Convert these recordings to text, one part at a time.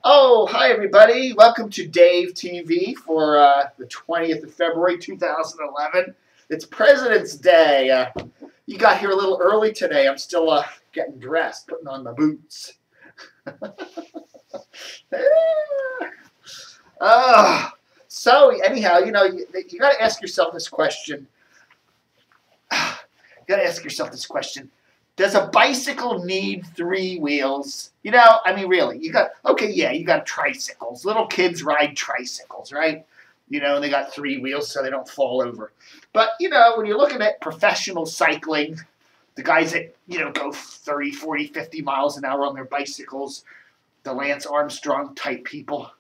Oh, hi everybody. Welcome to Dave TV for the 20th of February 2011. It's President's Day. You got here a little early today. I'm still getting dressed, putting on my boots. So anyhow, you know, you got to ask yourself this question. Does a bicycle need 3 wheels? You know, I mean, really, you got tricycles. Little kids ride tricycles, right? You know, and they got 3 wheels so they don't fall over. But, you know, when you're looking at professional cycling, the guys that, you know, go 30, 40, 50 miles an hour on their bicycles, the Lance Armstrong type people,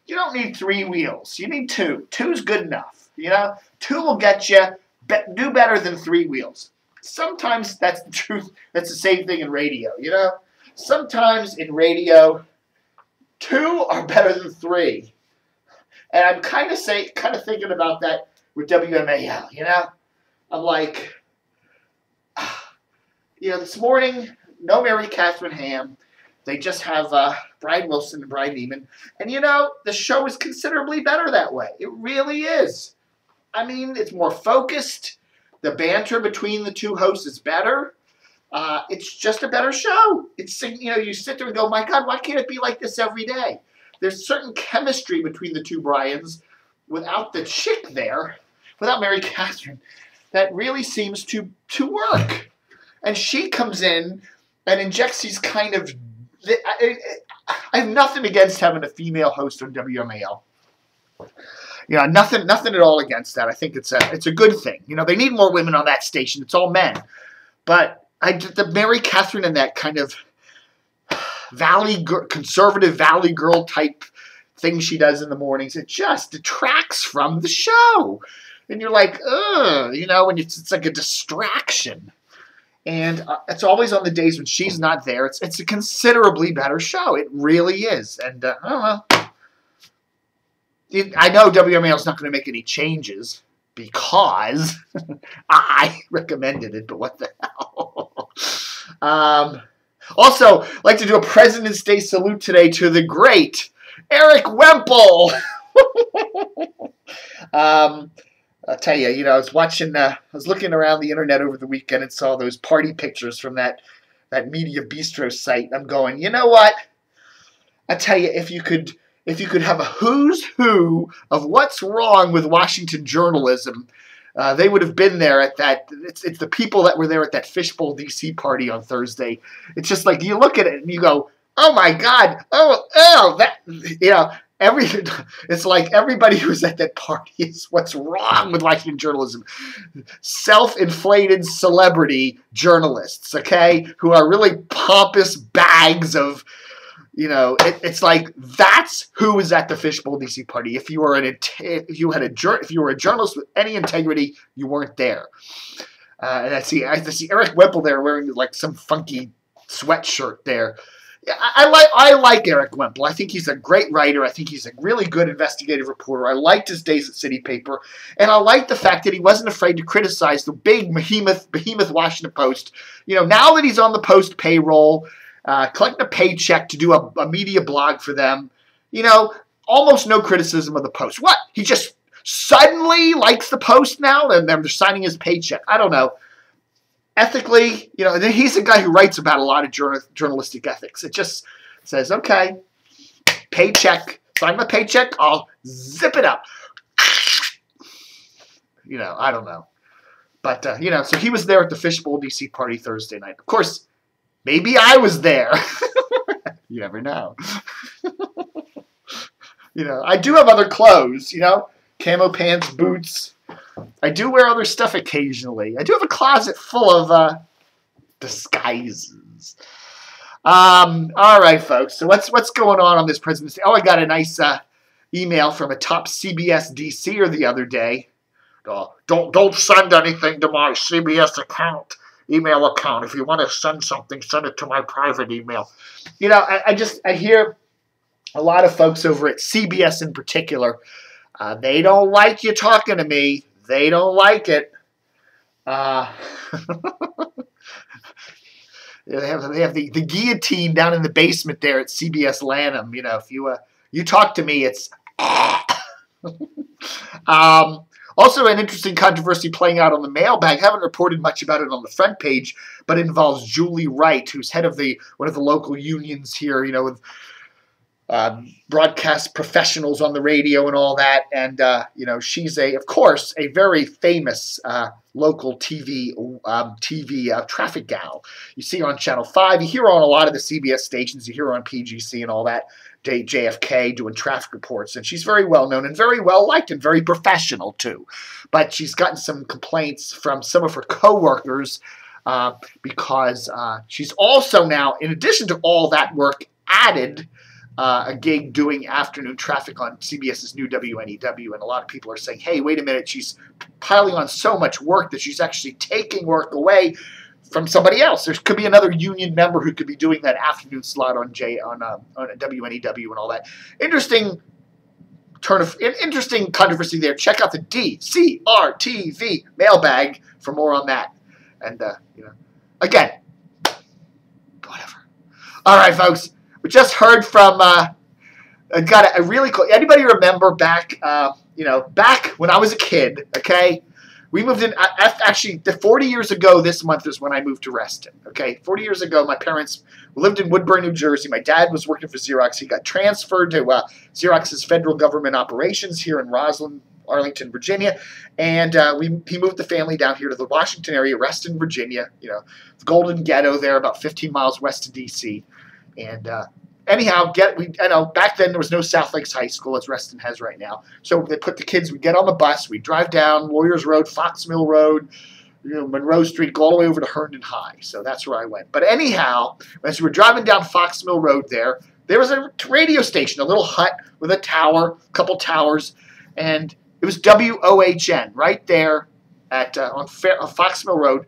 you don't need 3 wheels. You need 2. 2's good enough, you know? 2 will get you, do better than 3 wheels. Sometimes that's the truth. That's the same thing in radio, you know? Sometimes in radio, 2 are better than 3. And I'm kind of thinking about that with WMAL, you know? I'm like, you know, this morning, no Mary Catherine Ham. They just have Brian Wilson and Brian Neiman. And, you know, the show is considerably better that way. It really is. I mean, it's more focused. The banter between the 2 hosts is better. It's just a better show. It's, you know, you sit there and go, my God, why can't it be like this every day? There's certain chemistry between the 2 Brians without the chick there, without Mary Catherine, that really seems to work. And she comes in and injects these kind of... I have nothing against having a female host on WMAL. You know, nothing at all against that. I think it's a good thing. You know, they need more women on that station. It's all men. But the Mary Catherine and that kind of conservative Valley girl type thing she does in the mornings, it just detracts from the show. And you're like, ugh, you know, and it's like a distraction. And it's always on the days when she's not there. It's a considerably better show. It really is. And I don't know. I know WMAL is not going to make any changes because I recommended it, but what the hell? Also, I'd like to do a President's Day salute today to the great Erik Wemple. I'll tell you, you know, I was watching, I was looking around the internet over the weekend and saw those party pictures from that Media Bistro site. I'm going, you know what? I tell you, if you could have a who's who of what's wrong with Washington journalism, they would have been there at that. It's the people that were there at that FishbowlDC party on Thursday. It's just like you look at it and you go, oh my God, oh, that, you know, it's like everybody who was at that party is what's wrong with Washington journalism. Self-inflated celebrity journalists, okay, who are really pompous bags of. You know, it's like that's who was at the FishbowlDC party. If you were if you were a journalist with any integrity, you weren't there. And I see Erik Wemple there wearing like some funky sweatshirt there. Yeah, I like Erik Wemple. I think he's a great writer. I think he's a really good investigative reporter. I liked his days at City Paper, and I liked the fact that he wasn't afraid to criticize the big behemoth Washington Post. You know, now that he's on the Post payroll. Collecting a paycheck to do a media blog for them. You know, almost no criticism of the Post. What? He just suddenly likes the Post now and they're signing his paycheck. I don't know. Ethically, you know, he's a guy who writes about a lot of journalistic ethics. It just says, okay, paycheck. Sign my paycheck. I'll zip it up. You know, I don't know. But, you know, so he was there at the FishbowlDC party Thursday night. Of course, maybe I was there. You never know. You know, I do have other clothes, you know, camo pants, boots. I do wear other stuff occasionally. I do have a closet full of disguises. All right, folks. So what's going on this President's Day? Oh, I got a nice email from a top CBS-DCer the other day. Don't send anything to my CBS email account. If you want to send something, send it to my private email. You know, I hear a lot of folks over at CBS in particular, they don't like you talking to me. They don't like it. They have the guillotine down in the basement there at CBS Lanham. You know, if you talk to me, it's also an interesting controversy playing out on the mailbag. Haven't reported much about it on the front page, but it involves Julie Wright, who's head of one of the local unions here, you know, with broadcast professionals on the radio and all that. And, you know, she's, of course, a very famous local TV traffic gal. You see her on Channel 5. You hear her on a lot of the CBS stations. You hear her on PGC and all that, JFK doing traffic reports. And she's very well known and very well liked and very professional, too. But she's gotten some complaints from some of her coworkers because she's also now, in addition to all that work, added a gig doing afternoon traffic on CBS's new WNEW, and a lot of people are saying, hey, wait a minute, she's piling on so much work that she's actually taking work away from somebody else. There could be another union member who could be doing that afternoon slot on WNEW and all that. Interesting controversy there. Check out the DCRTV Mailbag for more on that. And, you know, again, whatever. All right, folks. We just heard from, got a really cool, anybody remember back, you know, back when I was a kid, okay? We moved in, actually, 40 years ago this month is when I moved to Reston, okay? 40 years ago, my parents lived in Woodburn, New Jersey. My dad was working for Xerox. He got transferred to Xerox's federal government operations here in Roslyn, Arlington, Virginia, and he moved the family down here to the Washington area, Reston, Virginia, you know, the Golden Ghetto there, about 15 miles west of D.C., and anyhow, I know back then there was no South Lakes High School as Reston has right now. So they put the kids, we get on the bus, we drive down Warriors Road, Fox Mill Road, you know, Monroe Street, go all the way over to Herndon High. So that's where I went. But anyhow, as we were driving down Fox Mill Road there was a radio station, a little hut with a tower, a couple towers, and it was WOHN right there at on Fox Mill Road.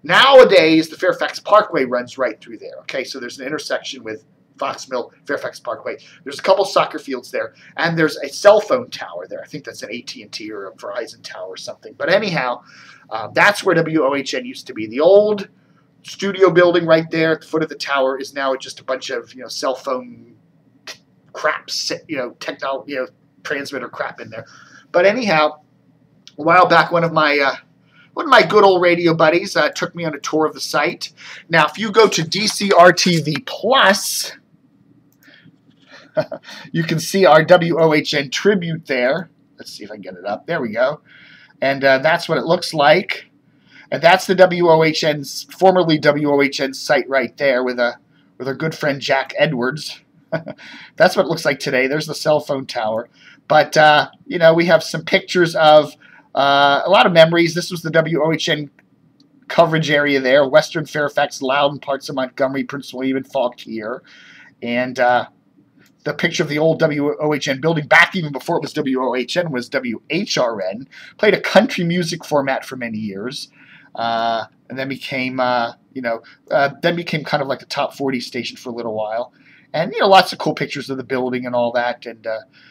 Nowadays, the Fairfax Parkway runs right through there. Okay, so there's an intersection with Fox Mill, Fairfax Parkway. There's a couple soccer fields there, and there's a cell phone tower there. I think that's an AT&T or a Verizon tower or something. But anyhow, that's where WOHN used to be. The old studio building right there at the foot of the tower is now just a bunch of, you know, cell phone crap, you know, technology, you know, transmitter crap in there. But anyhow, a while back, one of my good old radio buddies took me on a tour of the site. Now, if you go to DCRTV Plus, you can see our WOHN tribute there. Let's see if I can get it up. There we go. And that's what it looks like. And that's the WOHN's, formerly WOHN site right there with our good friend Jack Edwards. That's what it looks like today. There's the cell phone tower. But, you know, we have some pictures of a lot of memories. This was the WOHN coverage area there. Western Fairfax, Loudon, parts of Montgomery, Prince William, and Fauquier. And the picture of the old WOHN building back even before it was WOHN was WHRN. Played a country music format for many years. And then became, then became kind of like a top 40 station for a little while. And, you know, lots of cool pictures of the building and all that, and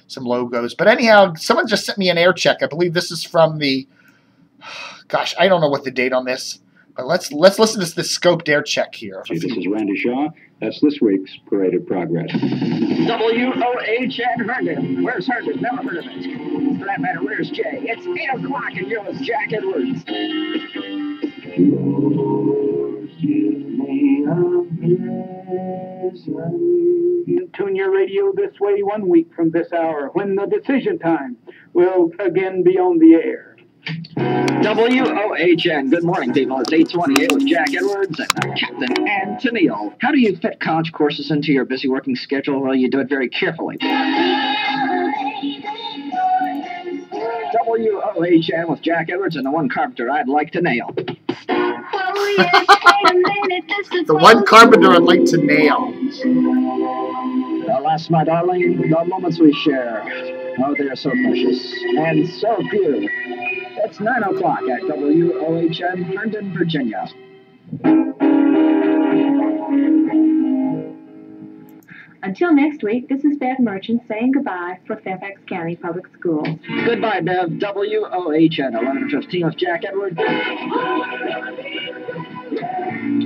some logos. But anyhow, someone just sent me an air check. I believe this is from the, gosh, I don't know what the date on this. But let's listen to this scoped air check here. This is Randy Shaw. That's this week's Parade of Progress. WOHN Herndon. Where's Herndon? Never heard of it. For that matter, where's Jay? It's 8 o'clock and you're with Jack Edwards. Tune your radio this way 1 week from this hour, when the decision time will again be on the air. WOHN. Good morning, people. It's 8:28 with Jack Edwards and Captain Ann Tennille. How do you fit college courses into your busy working schedule? Well, you do it very carefully. WOHN with Jack Edwards and the one carpenter I'd like to nail. The one carpenter I'd like to nail. Alas, my darling, the moments we share. Oh, they're so precious and so few. It's 9 o'clock at WOHN, Herndon, Virginia. Until next week, this is Bev Merchant saying goodbye for Fairfax County Public Schools. Goodbye, Bev. WOHN, 11:15 with Jack Edwards.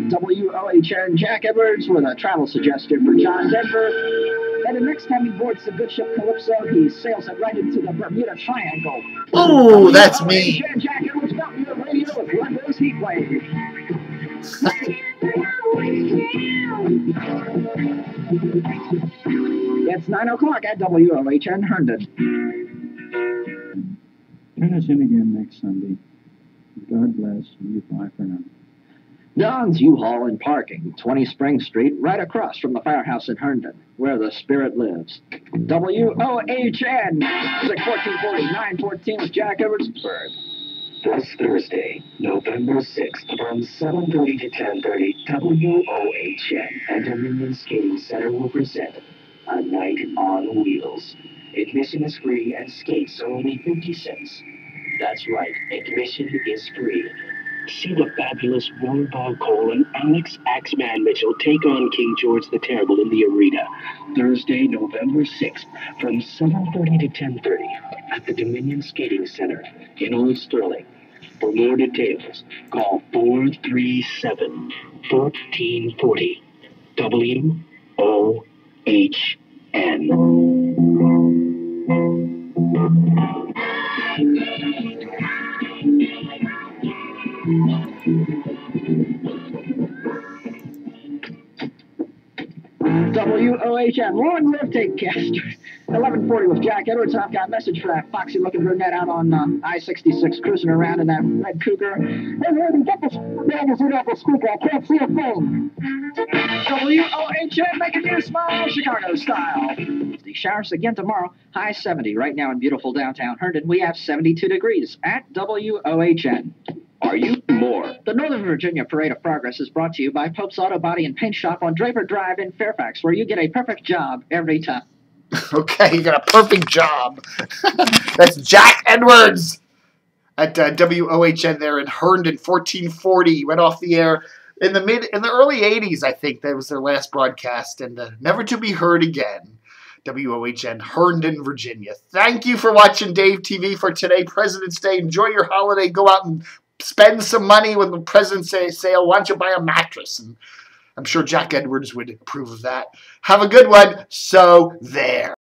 WOHN Jack Edwards with a travel suggestion for John Denver. And the next time he boards the good ship Calypso, he sails it right into the Bermuda Triangle. Oh, that's me. WOHN Jack Edwards got your radio with Lego's Heat Wave. It's 9 o'clock at WOHN Herndon. Turn us in again next Sunday. God bless you. Bye for now. Don's U-Haul and Parking, 20 Spring Street, right across from the firehouse in Herndon, where the spirit lives. WOHN, 1440-914 with Jack Edwards. This Thursday, November 6th, from 7:30 to 10:30, WOHN and Dominion Skating Center will present A Night on Wheels. Admission is free and skates are only 50 cents. That's right, admission is free. See the fabulous Rollerball Cole and Alex Axeman Mitchell take on King George the Terrible in the arena. Thursday, November 6th, from 7:30 to 10:30 at the Dominion Skating Center in Old Sterling. For more details, call 437-1440. WOHN. WOHN, long live Tapecaster. 11:40 with Jack Edwards. I've got a message for that foxy-looking brunette out on I-66 cruising around in that red Cougar. Hey, lady, get this magazine off the speaker. I can't see a thing. WOHN, making you smile, Chicago style. The showers again tomorrow. High 70. Right now in beautiful downtown Herndon, we have 72 degrees at WOHN. Are you more? The Northern Virginia Parade of Progress is brought to you by Pope's Auto Body and Paint Shop on Draper Drive in Fairfax, where you get a perfect job every time. Okay, you got a perfect job. That's Jack Edwards at WOHN there in Herndon, 1440. Went off the air in the early 80s, I think. That was their last broadcast, and never to be heard again. WOHN, Herndon, Virginia. Thank you for watching Dave TV for today, President's Day. Enjoy your holiday. Go out and spend some money with the President's Day sale. Why don't you buy a mattress? And I'm sure Jack Edwards would approve of that. Have a good one. So there.